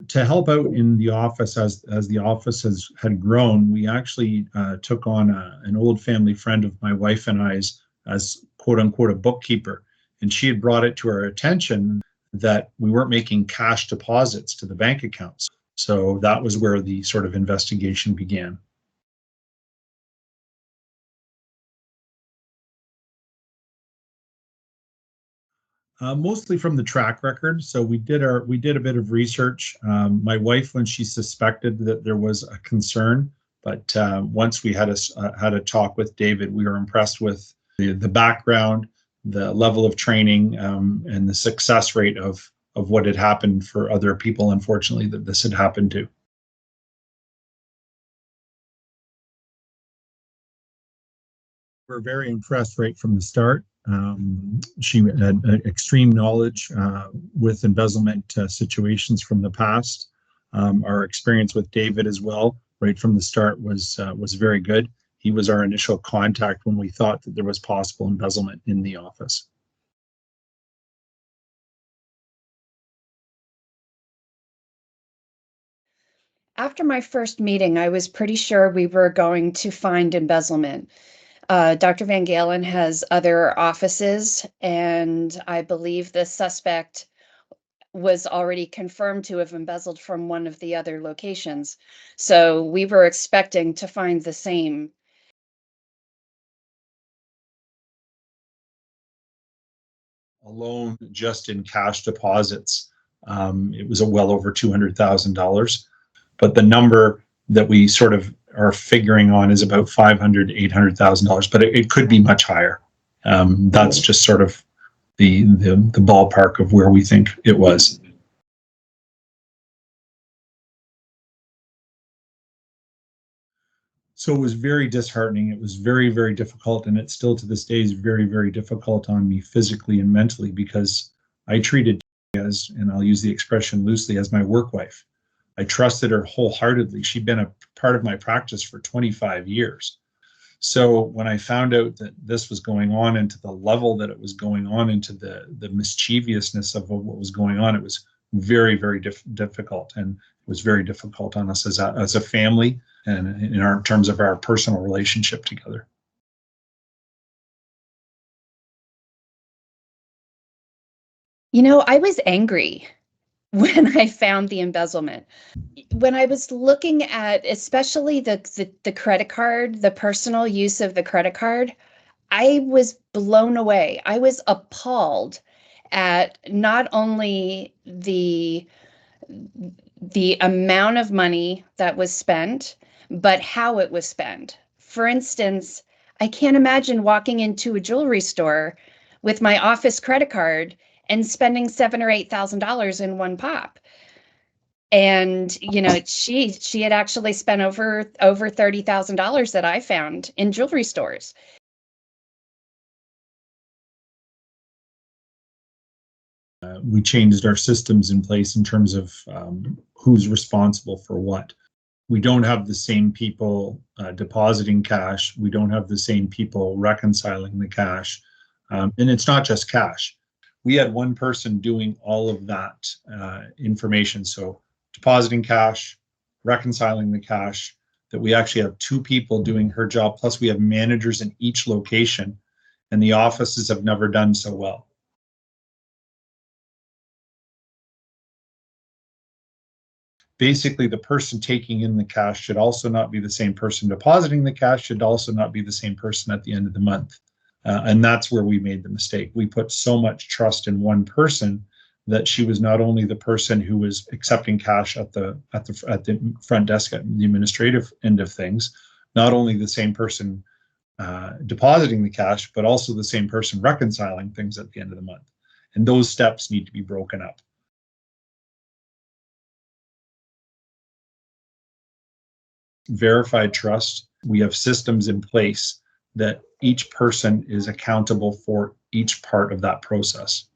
To help out in the office as the office had grown, we actually took on an old family friend of my wife and I's as quote unquote a bookkeeper. And she had brought it to our attention that we weren't making cash deposits to the bank accounts. So that was where the sort of investigation began. Mostly from the track record. So we did a bit of research. My wife, when she suspected that there was a concern, but once we had a talk with David, we were impressed with the background, the level of training, and the success rate of what had happened for other people, unfortunately, that this had happened to. We're very impressed right from the start. She had extreme knowledge with embezzlement situations from the past. Our experience with David as well, right from the start, was very good. He was our initial contact when we thought that there was possible embezzlement in the office. After my first meeting, I was pretty sure we were going to find embezzlement. Dr. Van Galen has other offices, and I believe the suspect was already confirmed to have embezzled from one of the other locations. So we were expecting to find the same. Alone, just in cash deposits, it was well over $200,000. But the number that we sort of are figuring on is about $500,000 to $800,000, but it could be much higher. That's just sort of the ballpark of where we think it was. So it was very disheartening. It was very, very difficult, and it still to this day is very, very difficult on me physically and mentally, because I treated as, and I'll use the expression loosely, as my work wife. I trusted her wholeheartedly. She'd been a part of my practice for 25 years. So when I found out that this was going on, and to the level that it was going on, into the mischievousness of what was going on, it was very, very difficult, and it was very difficult on us as a family, and in terms of our personal relationship together. You know, I was angry when I found the embezzlement. When I was looking at especially the credit card, the personal use of the credit card, I was blown away. I was appalled at not only the amount of money that was spent, but how it was spent. For instance, I can't imagine walking into a jewelry store with my office credit card and spending $7,000 or $8,000 in one pop. And you know, she had actually spent over $30,000 that I found in jewelry stores. We changed our systems in place in terms of who's responsible for what. We don't have the same people depositing cash. We don't have the same people reconciling the cash. And it's not just cash. We had one person doing all of that information. So depositing cash, reconciling the cash, that we actually have two people doing her job. Plus we have managers in each location, and the offices have never done so well. Basically, the person taking in the cash should also not be the same person depositing the cash, should also not be the same person at the end of the month. And that's where we made the mistake. We put so much trust in one person that she was not only the person who was accepting cash at the front desk at the administrative end of things, not only the same person depositing the cash, but also the same person reconciling things at the end of the month. And those steps need to be broken up. Verified trust. We have systems in place that each person is accountable for each part of that process.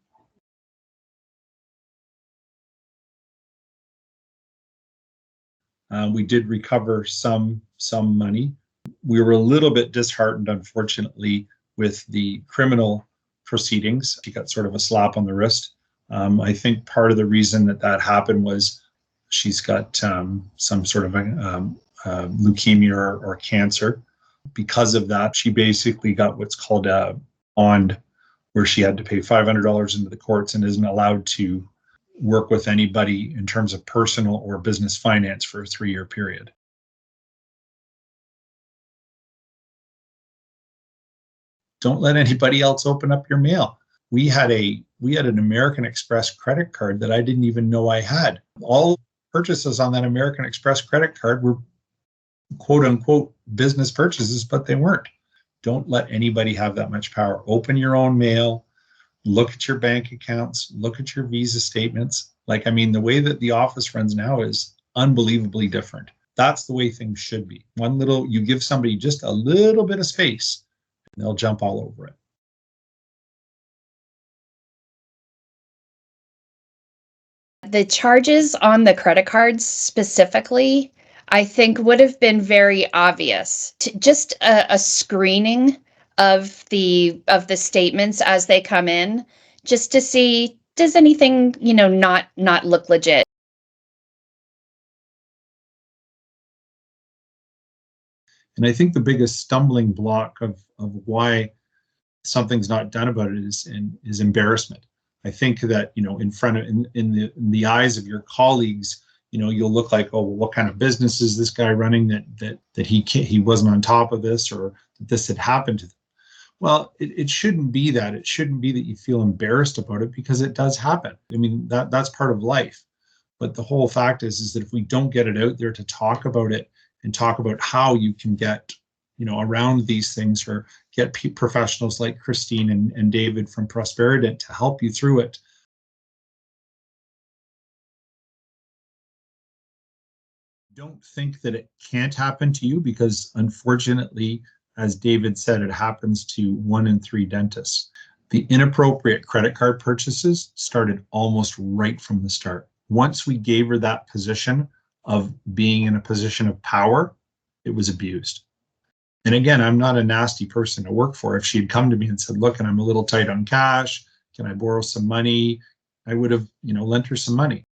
We did recover some money. We were a little bit disheartened, unfortunately, with the criminal proceedings. She got sort of a slap on the wrist. I think part of the reason that happened was She's got some sort of leukemia or cancer. Because of that, she basically got what's called a bond, where she had to pay $500 into the courts and isn't allowed to work with anybody in terms of personal or business finance for a 3-year period. Don't let anybody else open up your mail. We had an American Express credit card that I didn't even know I had. All purchases on that American Express credit card were quote unquote business purchases, but they weren't. Don't let anybody have that much power. Open your own mail, look at your bank accounts, look at your Visa statements. The way that the office runs now is unbelievably different. That's the way things should be. You give somebody just a little bit of space, and they'll jump all over it. The charges on the credit cards specifically, I think would have been very obvious. Just a screening of the statements as they come in, just to see, does anything, not look legit? And I think the biggest stumbling block of why something's not done about it is embarrassment. I think that, in the eyes of your colleagues, you'll look like, oh, well, what kind of business is this guy running that he wasn't on top of this, or that this had happened to them? Well, it shouldn't be that. It shouldn't be that you feel embarrassed about it, because it does happen. That's part of life. But the whole fact is that if we don't get it out there to talk about it and talk about how you can get, around these things, or get professionals like Christine and David from Prosperident to help you through it. Don't think that it can't happen to you, because unfortunately, as David said, it happens to 1 in 3 dentists. The inappropriate credit card purchases started almost right from the start. Once we gave her that position of being in a position of power, it was abused. And again, I'm not a nasty person to work for. If she had come to me and said, look, and I'm a little tight on cash, can I borrow some money? I would have, lent her some money.